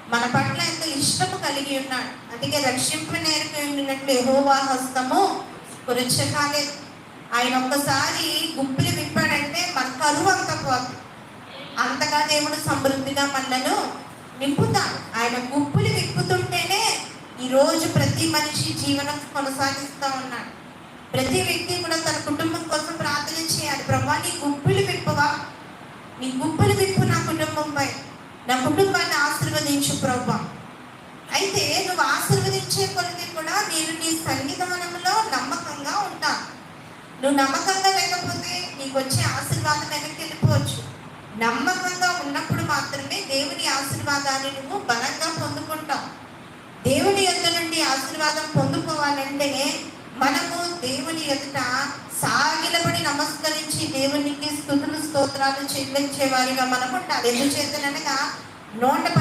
మన పట్ల ఎంతో ఇష్టము కలిగి ఉన్నాడు. అందుకే రక్షింపు నేర్పినట్లు యెహోవా హస్తము కురచకాలేదు. ఆయన ఒక్కసారి గుప్పిలి విప్పాడంటే మన కరువు అంత పోదు. అంతగా దేవుడు సమృద్ధిగా మనలను నింపుతాడు. ఆయన గుప్పులు విప్పుతుంటేనే ఈరోజు ప్రతి మనిషి జీవనం కొనసాగిస్తూ ఉన్నాడు. ప్రతి వ్యక్తి కూడా తన కుటుంబం కోసం ప్రార్థన చేయాలి. ప్రభా, నీ గుప్పులు విప్పవా, నీ గుప్పులు విప్పు నా కుటుంబంపై, నా కుటుంబాన్ని ఆశీర్వదించు ప్రభా. అయితే నువ్వు ఆశీర్వదించే కొలది కూడా నేను నీ సన్నిధానంలో నమ్మకంగా ఉంటాను. నువ్వు నమ్మకంగా లేకపోతే నీకు వచ్చే ఆశీర్వాదం వెనక్కి వెళ్ళిపోవచ్చు. నమ్మకంగా ఉన్నప్పుడు మాత్రమే దేవుని ఆశీర్వాదాన్ని నువ్వు బలంగా పొందుకుంటావు. దేవుని యొద్ద నుండి ఆశీర్వాదం పొందుకోవాలంటే మనము దేవుని ఎదుట సాగిలపడి నమస్కరించి దేవునికి స్తుతులు స్తోత్రాలు చెల్లించే వారిగా మనం ఉండాలి. ఎందుచేతనగా నోట